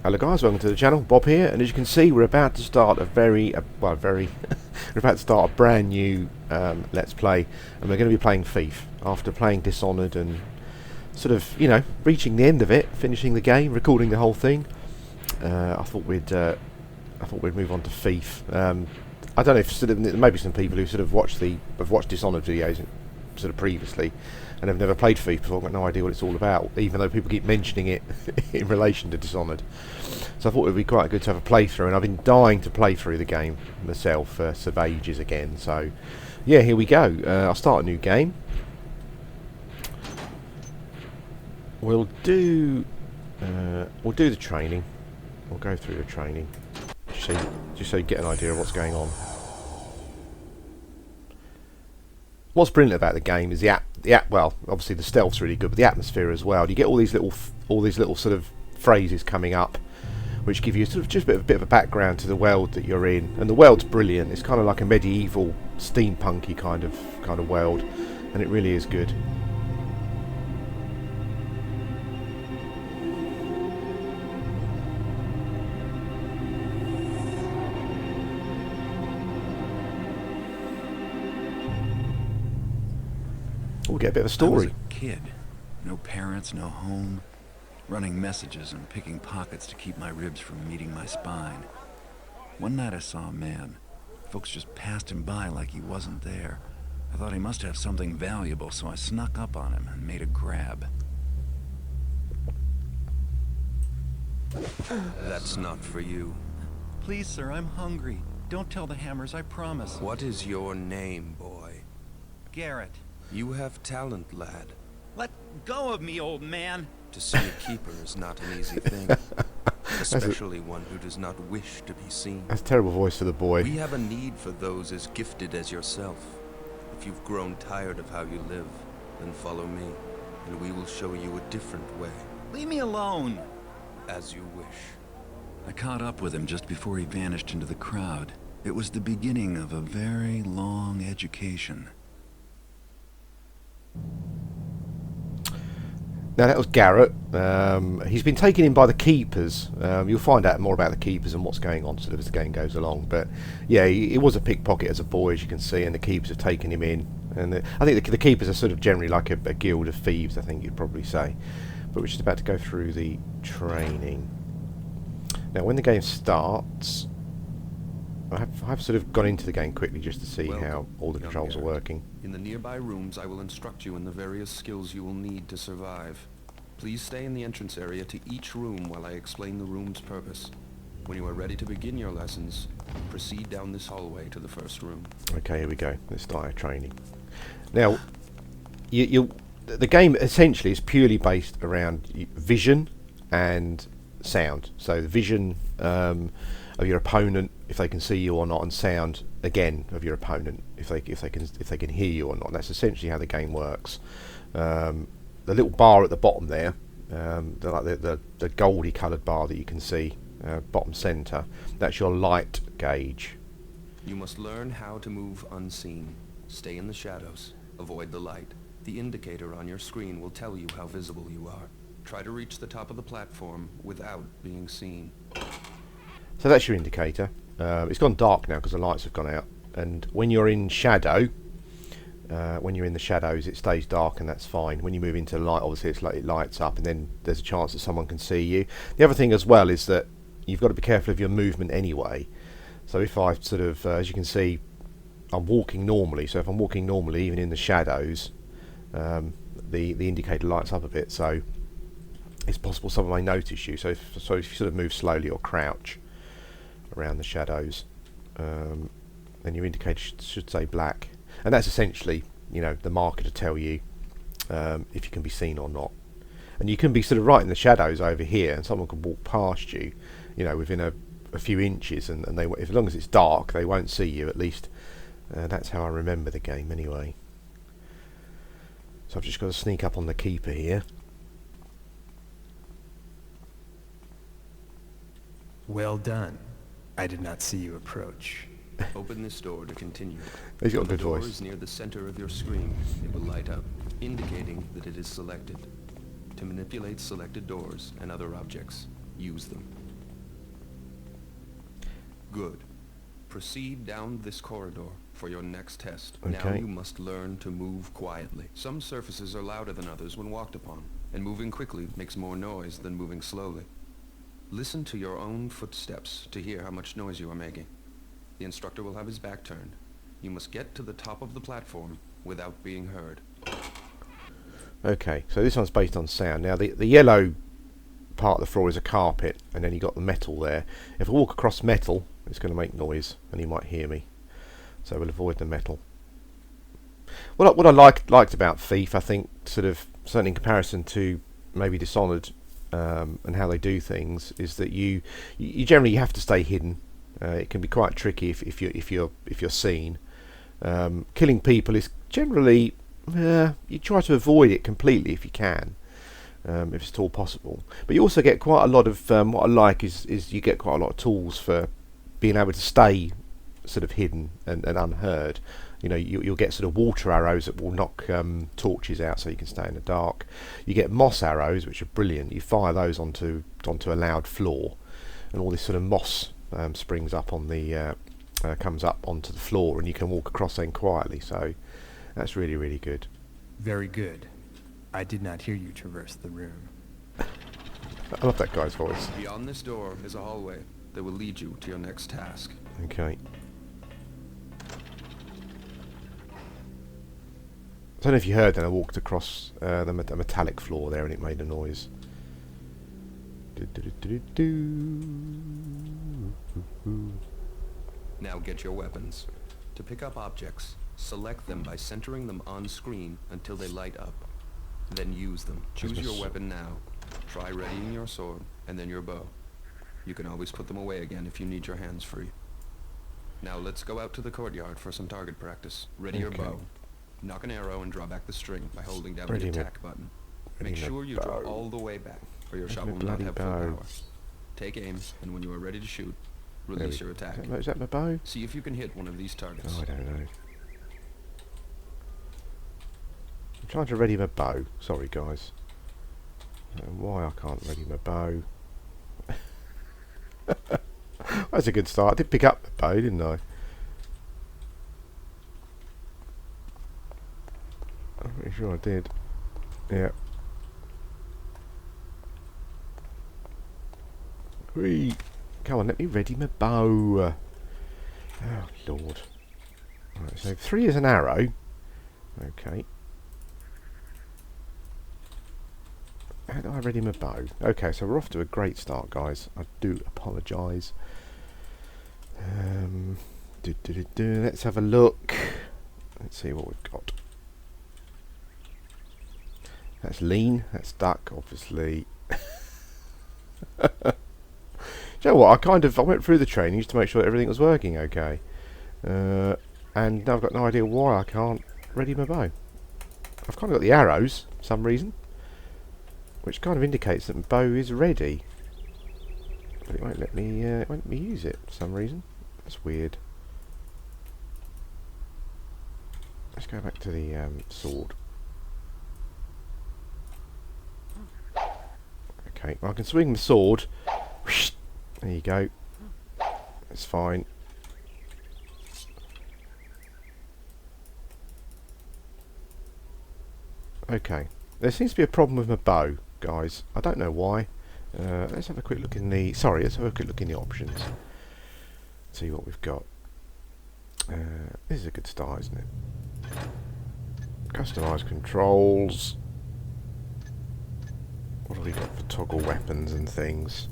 Hello guys, welcome to the channel. Bob here, and as you can see, we're about to start a we're about to start a brand new Let's Play, and we're going to be playing Thief. After playing Dishonored and sort of, you know, reaching the end of it, finishing the game, recording the whole thing, I thought we'd move on to Thief. I don't know if sort of, maybe some people who sort of have watched Dishonored videos sort of previously and have never played Thief before, got no idea what it's all about, even though people keep mentioning it in relation to Dishonored. So I thought it would be quite good to have a playthrough, and I've been dying to play through the game myself for sort of ages again. So yeah, here we go. I'll start a new game. We'll do the training. We'll go through the training just so you get an idea of what's going on. What's brilliant about the game is the app. Well, obviously the stealth's really good, but the atmosphere as well. You get all these little sort of phrases coming up, which give you sort of just a bit of a background to the world that you're in, and the world's brilliant. It's kind of like a medieval, steampunky kind of world, and it really is good. We'll get a bit of a story. I was a kid. No parents, no home. Running messages and picking pockets to keep my ribs from meeting my spine. One night I saw a man. Folks just passed him by like he wasn't there. I thought he must have something valuable, so I snuck up on him and made a grab. That's not for you. Please, sir, I'm hungry. Don't tell the Hammers, I promise. What is your name, boy? Garrett. You have talent, lad. Let go of me, old man. To see a keeper is not an easy thing. Especially one who does not wish to be seen. That's a terrible voice for the boy. We have a need for those as gifted as yourself. If you've grown tired of how you live, then follow me, and we will show you a different way. Leave me alone. As you wish. I caught up with him just before he vanished into the crowd. It was the beginning of a very long education. Now that was Garrett. He's been taken in by the Keepers. You'll find out more about the Keepers and what's going on sort of as the game goes along. But yeah, he was a pickpocket as a boy, as you can see, and the Keepers have taken him in. And I think the Keepers are sort of generally like a guild of thieves, I think you'd probably say. But we're just about to go through the training. Now when the game starts, I've sort of gone into the game quickly just to see how all the controls are working. In the nearby rooms, I will instruct you in the various skills you will need to survive. Please stay in the entrance area to each room while I explain the room's purpose. When you are ready to begin your lessons, proceed down this hallway to the first room. Okay, here we go. Let's start our training. Now, the game essentially is purely based around vision and sound. So the vision of your opponent, if they can see you or not, and sound again of your opponent, if they can hear you or not. That's essentially how the game works. The little bar at the bottom there, the goldy coloured bar that you can see, bottom centre, that's your light gauge. You must learn how to move unseen. Stay in the shadows. Avoid the light. The indicator on your screen will tell you how visible you are. Try to reach the top of the platform without being seen. So that's your indicator. It's gone dark now because the lights have gone out. And when you're in shadow, when you're in the shadows, it stays dark, and that's fine. When you move into light, obviously it lights up, and then there's a chance that someone can see you. The other thing as well is that you've got to be careful of your movement anyway. So if I sort of, as you can see, I'm walking normally. So if I'm walking normally, even in the shadows, the indicator lights up a bit. So it's possible someone may notice you. So if you sort of move slowly or crouch around the shadows, then your indicator should say black, and that's essentially, you know, the marker to tell you if you can be seen or not. And you can be sort of right in the shadows over here, and someone can walk past you, you know, within a few inches, and they, as long as it's dark, they won't see you. At least that's how I remember the game anyway. So I've just got to sneak up on the keeper here. Well done. I did not see you approach. Open this door to continue. He's got a When good the door voice. is near the center of your screen, it will light up, indicating that it is selected. To manipulate selected doors and other objects, use them. Good. Proceed down this corridor for your next test. Now Okay. you must learn to move quietly. Some surfaces are louder than others when walked upon, and moving quickly makes more noise than moving slowly. Listen to your own footsteps to hear how much noise you are making. The instructor will have his back turned. You must get to the top of the platform without being heard. Okay, so this one's based on sound. Now the yellow part of the floor is a carpet, and then you got the metal there. If I walk across metal, it's going to make noise, and he might hear me. So we'll avoid the metal. What I liked about Thief, I think, sort of certainly in comparison to maybe Dishonored and how they do things, is that you generally have to stay hidden. It can be quite tricky if you're seen. Killing people is generally you try to avoid it completely if you can, if it's at all possible. But you also get quite a lot of what I like is you get quite a lot of tools for being able to stay sort of hidden and unheard. You know, you'll get sort of water arrows that will knock torches out, so you can stay in the dark. You get moss arrows, which are brilliant. You fire those onto a loud floor, and all this sort of moss springs up on the comes up onto the floor, and you can walk across then quietly. So that's really, really good. Very good. I did not hear you traverse the room. I love that guy's voice. Beyond this door is a hallway that will lead you to your next task. Okay. I don't know if you heard that I walked across the metallic floor there and it made a noise. Now get your weapons. To pick up objects, select them by centering them on screen until they light up. Then use them. Choose your weapon now. Try readying your sword and then your bow. You can always put them away again if you need your hands free. Now let's go out to the courtyard for some target practice. Ready your bow. Nock an arrow and draw back the string by holding down the attack button. Make sure you draw all the way back, or your shot will not have full power. Take aim, and when you are ready to shoot, release your attack. Is that my bow? See if you can hit one of these targets. Oh, I don't know. I'm trying to ready my bow. Sorry, guys. I don't know why I can't ready my bow. That's a good start. I did pick up the bow, didn't I? I'm pretty sure I did. Yeah. Whee! Come on, let me ready my bow. Oh, Lord. Right, so 3 is an arrow. Okay. How do I ready my bow? Okay, so we're off to a great start, guys. I do apologise. Let's have a look. Let's see what we've got. That's lean. That's duck, obviously. Do you know what? I went through the training just to make sure everything was working okay. And now I've got no idea why I can't ready my bow. I've kind of got the arrows for some reason, which kind of indicates that my bow is ready. But it won't let me use it for some reason. That's weird. Let's go back to the sword. Okay, well, I can swing the sword. There you go. That's fine. Okay. There seems to be a problem with my bow, guys. I don't know why. Let's have a quick look in the... Sorry, let's have a quick look in the options. See what we've got. This is a good start, isn't it? Customise controls. What have we got for toggle weapons and things?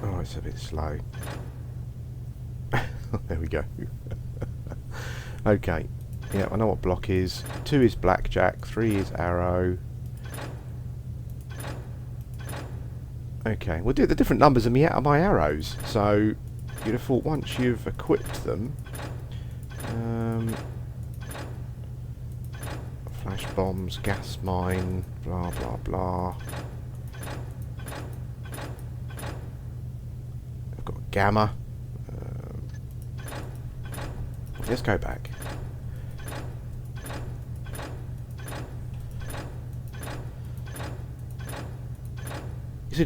Oh, it's a bit slow. There we go. Okay. Yeah, I know what block is. 2 is blackjack, 3 is arrow. Okay, we'll do the different numbers of my arrows. So, you'd have thought once you've equipped them... flash bombs, gas mine, blah blah blah. I've got gamma. Let's go back.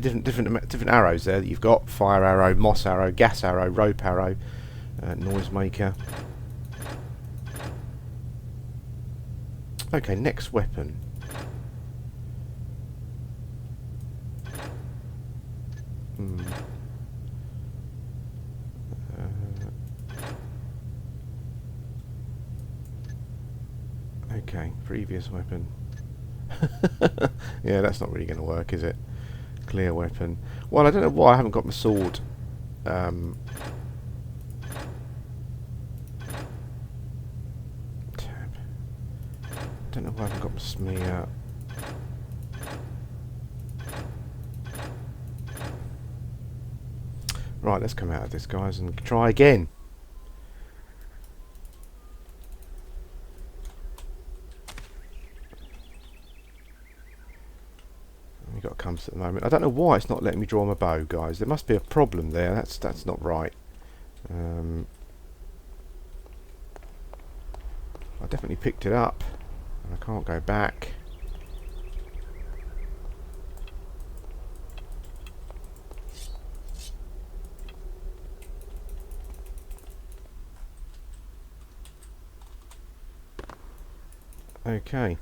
two different arrows there that you've got: fire arrow, moss arrow, gas arrow, rope arrow, noisemaker. Okay, next weapon. Okay, previous weapon. Yeah, that's not really going to work, is it? Clear weapon. Well, I don't know why I haven't got my sword. Tab. Don't know why I haven't got my smear. Right, let's come out of this, guys, and try again. We've got a compass at the moment. I don't know why it's not letting me draw my bow, guys. There must be a problem there. That's not right. I definitely picked it up. I can't go back. Okay.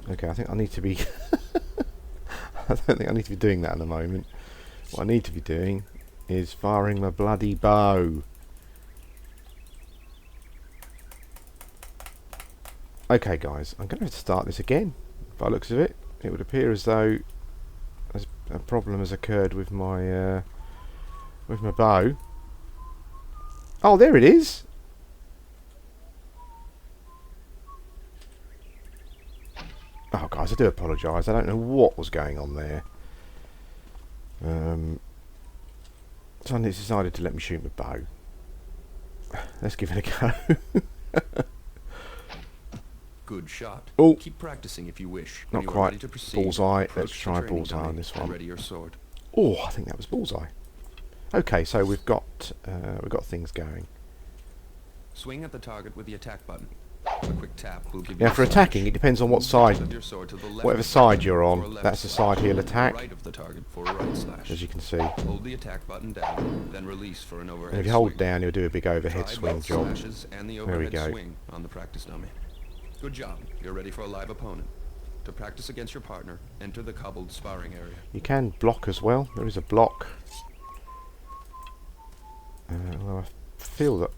Okay, I think I need to be I don't think I need to be doing that at the moment. What I need to be doing is firing my bloody bow. Okay, guys, I'm going to have to start this again. By the looks of it, it would appear as though a problem has occurred with my bow. Oh, there it is. Oh, guys, I do apologise. I don't know what was going on there. Someone has decided to let me shoot my bow. Let's give it a go. Good shot. Oh, keep practicing if you wish. Not When you are quite. ready to proceed, Bullseye. approach Let's the try training bullseye dummy on this and one. ready your sword. Oh, I think that was bullseye. Okay, so we've got things going. Swing at the target with the attack button. A quick tap will give you Now, a for attacking, slash. it depends on what Move the side, tip of your sword to the left whatever of the side target you're for a on. left That's the slash. side he'll To the attack, right of the target for a right slash. as you can see. Hold the attack button down, then release for an overhead And if you hold swing. down, he'll do a big overhead Try swing both job. slashes and the There we overhead go. swing on the practice dummy. Good job. You're ready for a live opponent. To practice against your partner, enter the cobbled sparring area. You can block as well. There is a block. Well, I feel that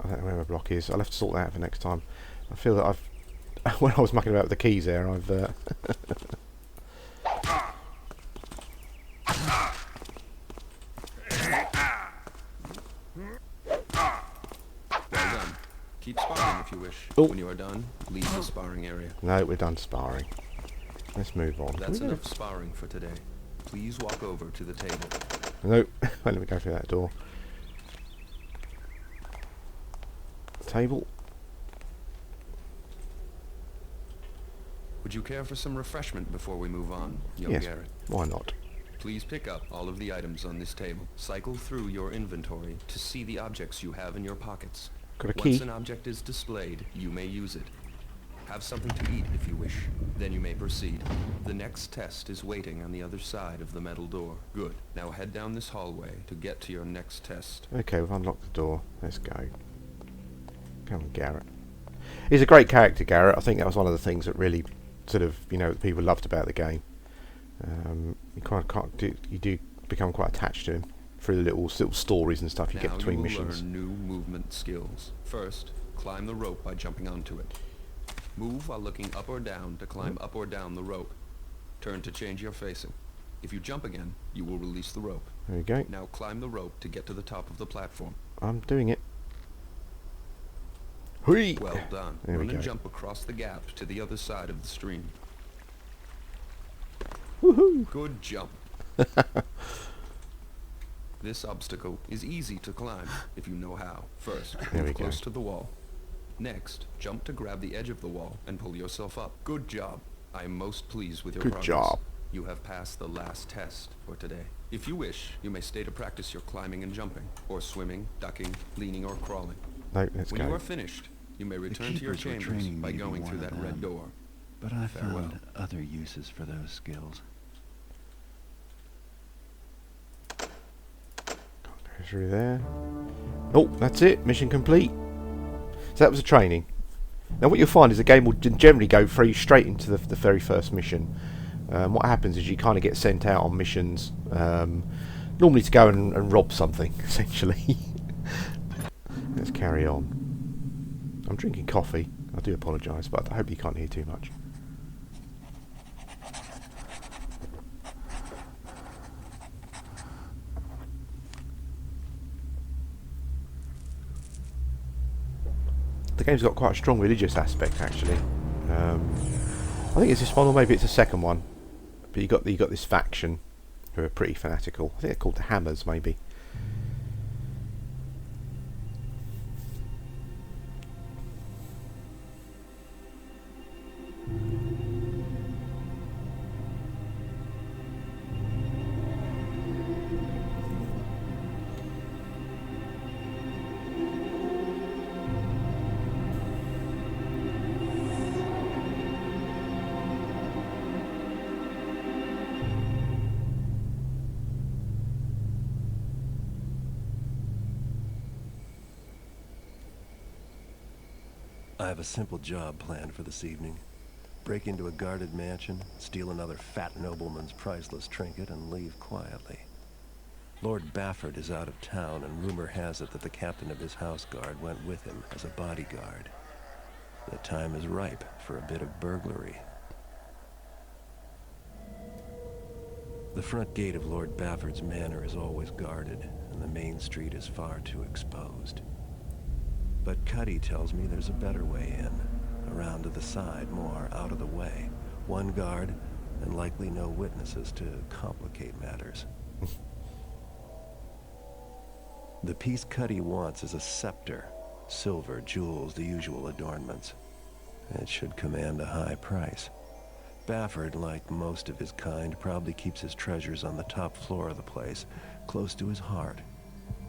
I don't know where my block is. I'll have to sort that out for next time. I feel that I've when I was mucking about with the keys there, I've Well done. Keep sparring if you wish. Oh. When you are done, leave the sparring area. no, we're done sparring. Let's move on. That's Can we enough sparring for today. Please walk over to the table. go? Nope. Wait, let me go through that door. Table. Would you care for some refreshment before we move on, young Yes. Garrett? Why not? Please pick up all of the items on this table. Cycle through your inventory to see the objects you have in your pockets. Got a Once key. an object is displayed, you may use it. Have something to eat if you wish. Then you may proceed. The next test is waiting on the other side of the metal door. Good. Now head down this hallway to get to your next test. Okay, we've unlocked the door. Let's go. Come on, Garrett. He's a great character, Garrett. I think that was one of the things that really sort of, people loved about the game. You do become quite attached to him through the little stories and stuff you get between now you will missions. learn new movement skills. First, climb the rope by jumping onto it. Move while looking up or down to climb up or down the rope. Turn to change your facing. If you jump again, you will release the rope. There we go. Now climb the rope to get to the top of the platform. I'm doing it. Hui! Well done. There we Run and go. jump across the gap to the other side of the stream. Woohoo! Good jump. This obstacle is easy to climb if you know how. First, There we move go. close to the wall. Next, jump to grab the edge of the wall and pull yourself up. Good job. I am most pleased with your Good progress. job. You have passed the last test for today. If you wish, you may stay to practice your climbing and jumping, or swimming, ducking, leaning, or crawling. No, let's When go. you are finished, you may return to your keepers were chambers training by me to be going one through of that red them. door. But I Farewell. found other uses for those skills. Go through there. Oh, that's it. Mission complete. So that was a training. Now what you'll find is the game will generally go through straight into the very first mission. What happens is you kind of get sent out on missions, normally to go and rob something, essentially. Let's carry on. I'm drinking coffee. I do apologise, but I hope you can't hear too much. The game's got quite a strong religious aspect, actually. I think it's this one, or maybe it's the second one. But you got this faction who are pretty fanatical. I think they're called the Hammers, maybe. I have a simple job planned for this evening. Break into a guarded mansion, steal another fat nobleman's priceless trinket, and leave quietly. Lord Bafford is out of town, and rumor has it that the captain of his house guard went with him as a bodyguard. The time is ripe for a bit of burglary. The front gate of Lord Bafford's manor is always guarded, and the main street is far too exposed. But Cuddy tells me there's a better way in, around to the side, more out of the way. One guard, and likely no witnesses to complicate matters. The piece Cuddy wants is a scepter. Silver, jewels, the usual adornments. It should command a high price. Bafford, like most of his kind, probably keeps his treasures on the top floor of the place, close to his heart,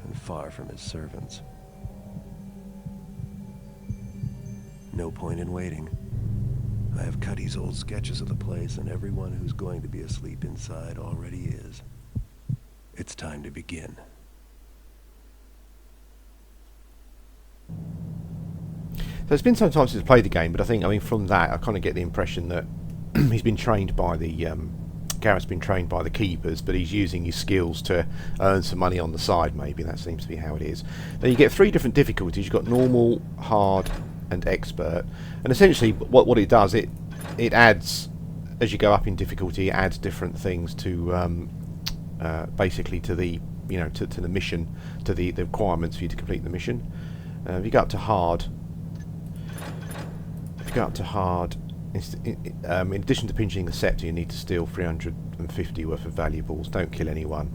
and far from his servants. No point in waiting. I have Cuddy's old sketches of the place, and everyone who's going to be asleep inside already is. It's time to begin. So it's been some time since I played the game, but I mean, from that, I kind of get the impression that he's been trained by the Garrett's been trained by the keepers, but he's using his skills to earn some money on the side. Maybe that seems to be how it is. Then you get 3 different difficulties. You've got normal, hard, and expert. And essentially, what it does, it adds, as you go up in difficulty, it adds different things to basically to the to the mission, to the requirements for you to complete the mission. If you go up to hard, in addition to pinching the scepter, you need to steal 350 worth of valuables. Don't kill anyone.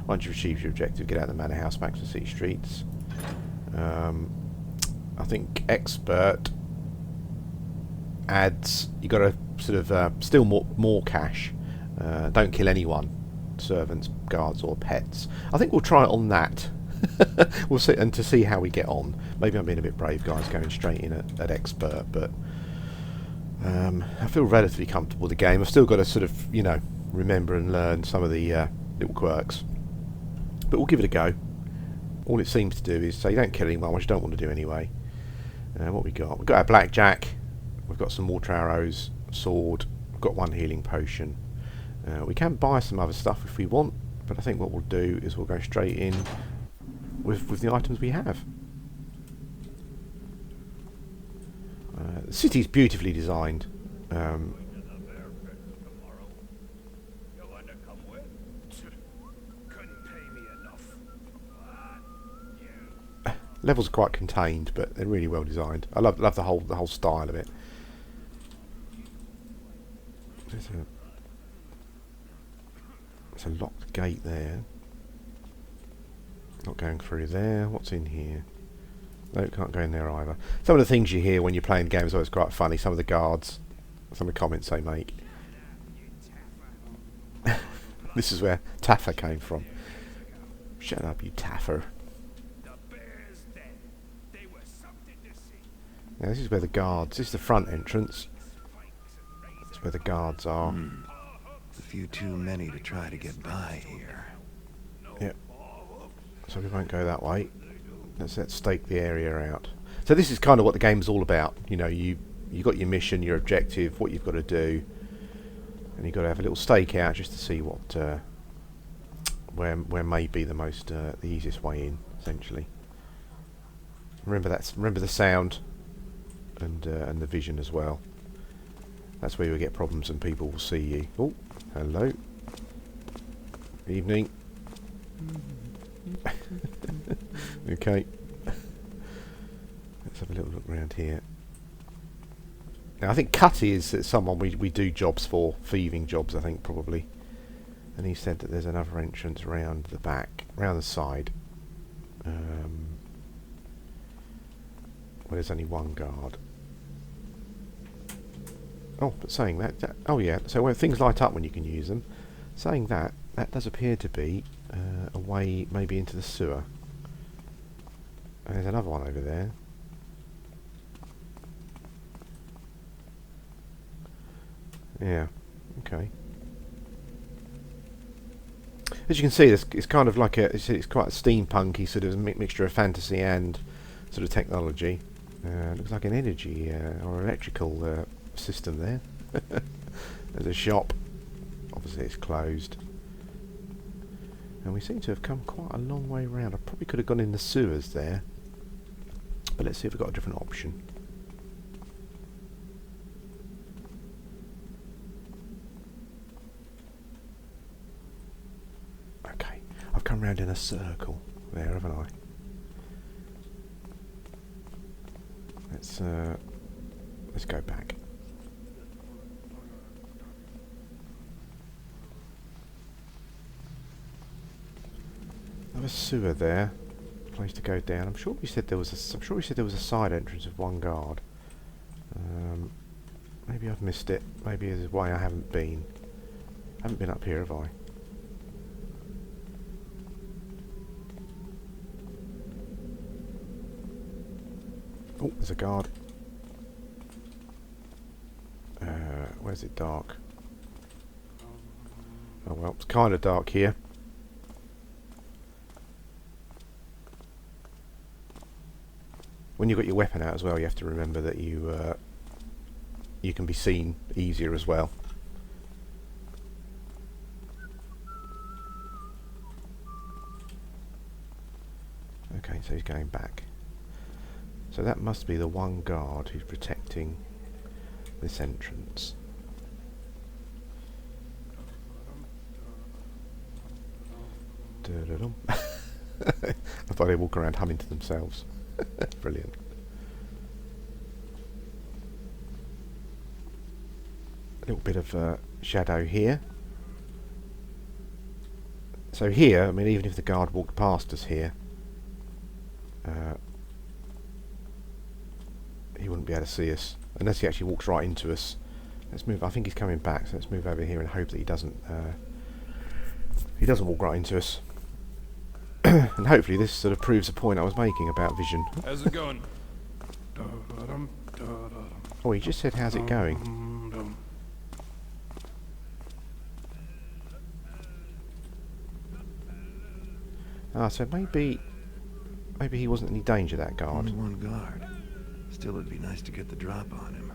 Once you've achieved your objective, get out of the manor house, back to the city streets. I think expert adds, you got to sort of steal more cash. Don't kill anyone, servants, guards, or pets. I think we'll try it on that. We'll see, and to see how we get on. Maybe I'm being a bit brave, guys, going straight in at expert, but I feel relatively comfortable with the game. I've still got to sort of, remember and learn some of the little quirks, but we'll give it a go. All it seems to do is say don't kill anyone, which you don't want to do anyway. What we got? We've got our blackjack. We've got some water arrows, sword. We've got 1 healing potion. We can buy some other stuff if we want, but I think what we'll do is we'll go straight in with the items we have. The city's beautifully designed. Levels are quite contained, but they're really well designed. I love the whole style of it. There's a locked gate there. Not going through there. What's in here? No, can't go in there either. Some of the things you hear when you're playing games are always quite funny. Some of the guards, some of the comments they make. This is where Taffer came from. Shut up, you Taffer. Now this is where the guards, this is the front entrance. That's where the guards are. A few too many to try to get by here. Yep. So we won't go that way. Let's stake the area out. So this is kind of what the game's all about. You know, you got your mission, your objective, what you've got to do, and you've got to have a little stake out just to see what where may be the most the easiest way in, essentially. Remember the sound and the vision as well. That's where you'll get problems and people will see you. Oh, hello. Evening. Okay. Let's have a little look around here. Now I think Cutty is someone we do jobs for, thieving jobs I think probably. And he said that there's another entrance round the back, round the side. Well, there's only one guard. Oh, but saying that, oh yeah, so when things light up when you can use them, saying that does appear to be a way maybe into the sewer. And there's another one over there. Yeah, okay. As you can see, it's kind of like it's quite a steampunky sort of mixture of fantasy and sort of technology. Looks like an energy or electrical system there. There's a shop. Obviously it's closed. And we seem to have come quite a long way around. I probably could have gone in the sewers there. But let's see if we've got a different option. Okay, I've come round in a circle there, haven't I? Let's go back. There's a sewer there, place to go down. I'm sure we said there was a side entrance of one guard. Maybe I've missed it. Maybe there's a way I haven't been. I haven't been up here, have I? Oh, there's a guard. Where's it dark? Oh well, it's kind of dark here. When you've got your weapon out as well, you have to remember that you can be seen easier as well. Okay, so he's going back. So that must be the one guard who's protecting this entrance. I thought they walk around humming to themselves. Brilliant. A little bit of shadow here. So here, I mean, even if the guard walked past us here, he wouldn't be able to see us unless he actually walks right into us. Let's move. I think he's coming back, so let's move over here and hope that he doesn't walk right into us. And hopefully this sort of proves the point I was making about vision. How's it going? Oh, he just said, how's it going? Ah, so maybe he wasn't any danger, that guard. Only one guard. Still, it'd be nice to get the drop on him.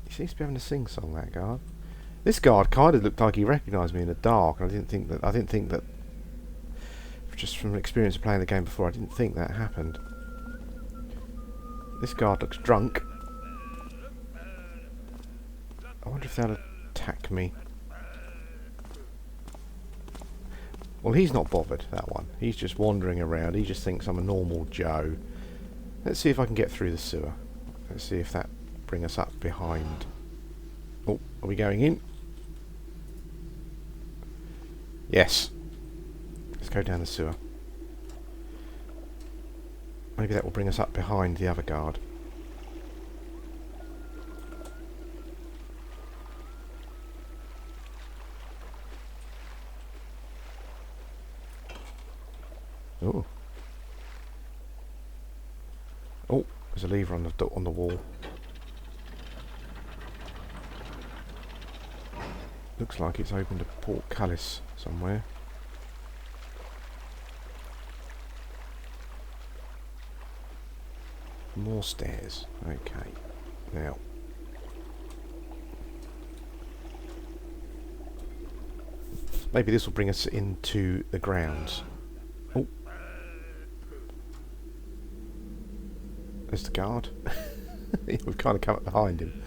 He seems to be having a sing-song, that guard. This guard kind of looked like he recognised me in the dark, and I didn't think that just from experience of playing the game before, I didn't think that happened. This guard looks drunk. I wonder if they'll attack me. Well, he's not bothered, that one. He's just wandering around. He just thinks I'm a normal Joe. Let's see if I can get through the sewer. Let's see if that brings us up behind. Oh, are we going in? Yes. Let's go down the sewer. Maybe that will bring us up behind the other guard. Oh. Oh, there's a lever on the wall. Looks like it's opened a portcullis somewhere. More stairs. Okay. Now. Maybe this will bring us into the grounds. Oh. There's the guard. We've kind of come up behind him.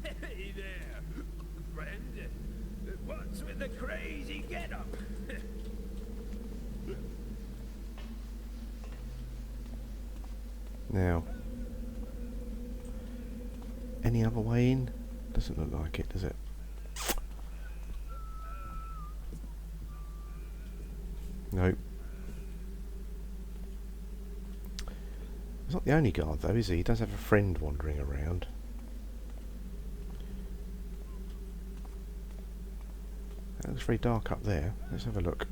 Hey there, friend. What's with the crazy getup? Now. Any other way in? Doesn't look like it, does it? Nope. He's not the only guard though, is he? He does have a friend wandering around. It looks very dark up there. Let's have a look.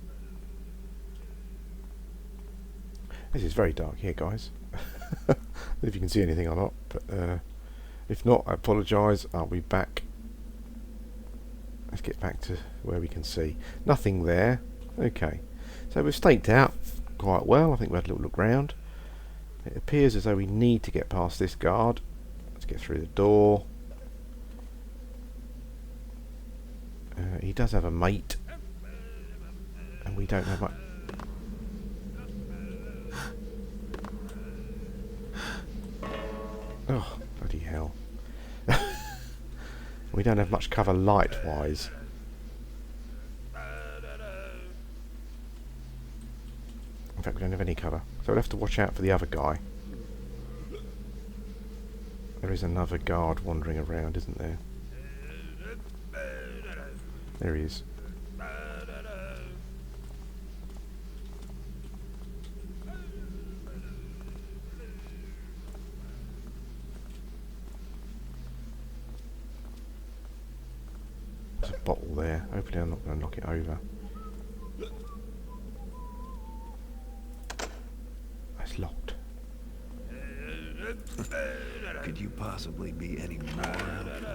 This is very dark here, guys. I don't know if you can see anything or not, but if not, I apologise. I'll be back. Let's get back to where we can see. Nothing there. Okay. So we've staked out quite well. I think we had a little look round. It appears as though we need to get past this guard. Let's get through the door. He does have a mate. And we don't have much. Oh, bloody hell. We don't have much cover light-wise. In fact, we don't have any cover. So we'll have to watch out for the other guy. There is another guard wandering around, isn't there? There he is. There's a bottle there. Hopefully I'm not going to knock it over. It's locked. Could you possibly be any more helpful?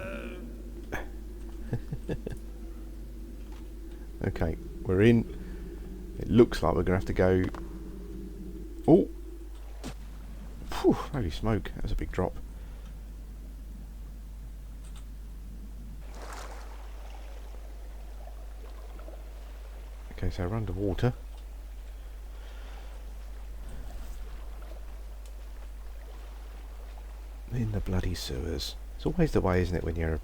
Okay, we're in. It looks like we're going to have to go... Oh! Phew, holy smoke, that was a big drop. Okay, so we're underwater. In the bloody sewers. It's always the way, isn't it, when you're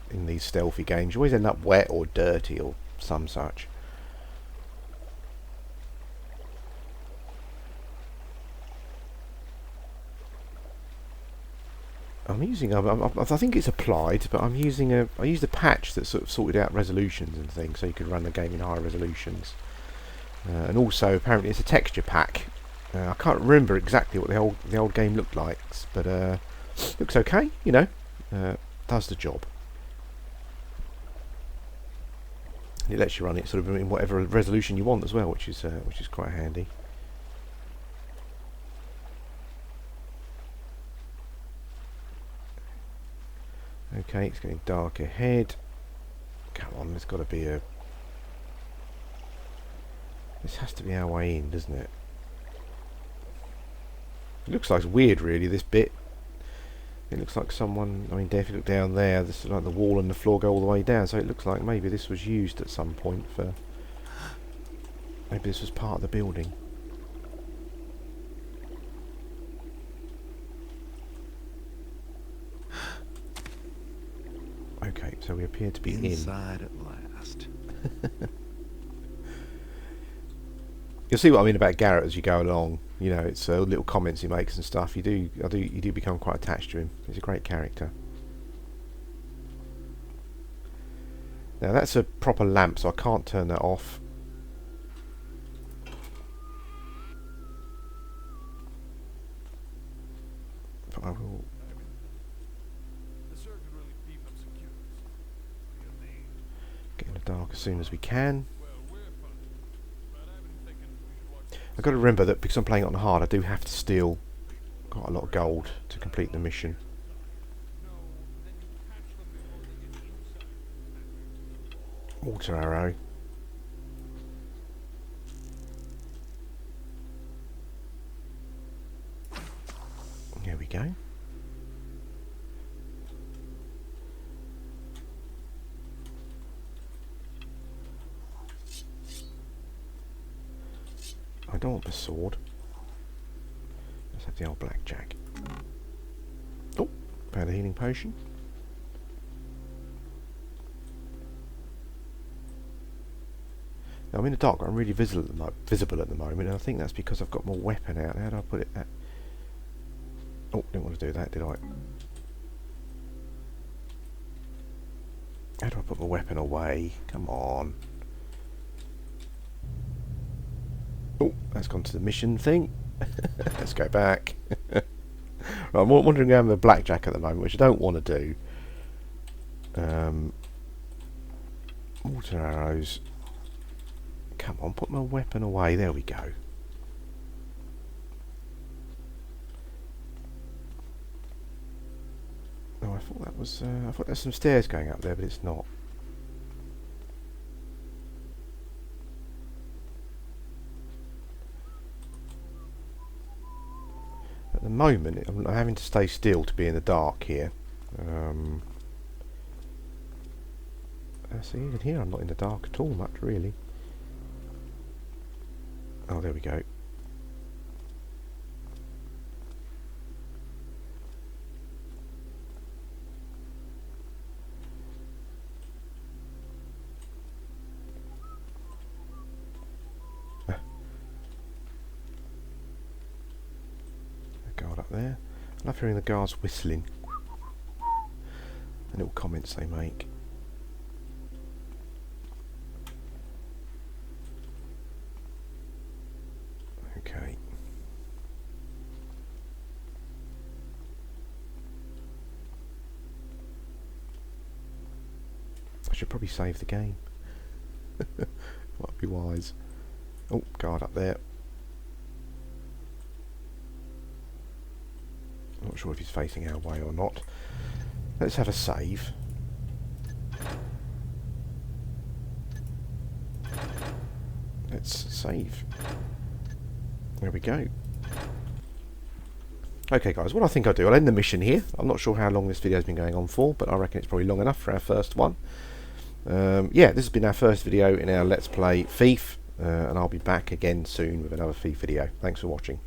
in these stealthy games? You always end up wet or dirty or some such. I'm using I think it's applied, but I used a patch that sort of sorted out resolutions and things, so you could run the game in higher resolutions. And also apparently it's a texture pack. I can't remember exactly what the old game looked like, but looks okay, you know. Does the job. It lets you run it sort of in whatever resolution you want as well, which is quite handy. Okay, it's getting dark ahead. Come on, there's got to be a... This has to be our way in, doesn't it? It looks like it's weird, really, this bit. It looks like someone... I mean, if you look down there, this is like the wall and the floor go all the way down, so it looks like maybe this was used at some point for... Maybe this was part of the building. Okay, so we appear to be inside at last. You'll see what I mean about Garrett as you go along. You know, it's little comments he makes and stuff. You do become quite attached to him. He's a great character. Now that's a proper lamp, so I can't turn that off. But I will get in the dark as soon as we can. I've got to remember that because I'm playing it on hard, I do have to steal quite a lot of gold to complete the mission. Water arrow. There we go. I don't want the sword. Let's have the old blackjack. Oh, found a healing potion. Now I'm in the dark, but I'm really visible at the moment, and I think that's because I've got my weapon out. How do I put it? Oh, didn't want to do that, did I? How do I put my weapon away? Come on. Oh, that's gone to the mission thing. Let's go back. Right, I'm wandering around with a blackjack at the moment, which I don't want to do. Water arrows. Come on, put my weapon away. There we go. Oh, I thought that was. I thought there's some stairs going up there, but it's not. At the moment, I'm having to stay still to be in the dark here. See, even here I'm not in the dark at all much, really. Oh, there we go. Guard up there. I love hearing the guards whistling. The little comments they make. Okay. I should probably save the game. Might be wise. Oh, guard up there. Not sure if he's facing our way or not. Let's have a save. Let's save. There we go. Okay guys, what I think I'll do, I'll end the mission here. I'm not sure how long this video has been going on for, but I reckon it's probably long enough for our first one. Yeah, this has been our first video in our Let's Play Thief, and I'll be back again soon with another Thief video. Thanks for watching.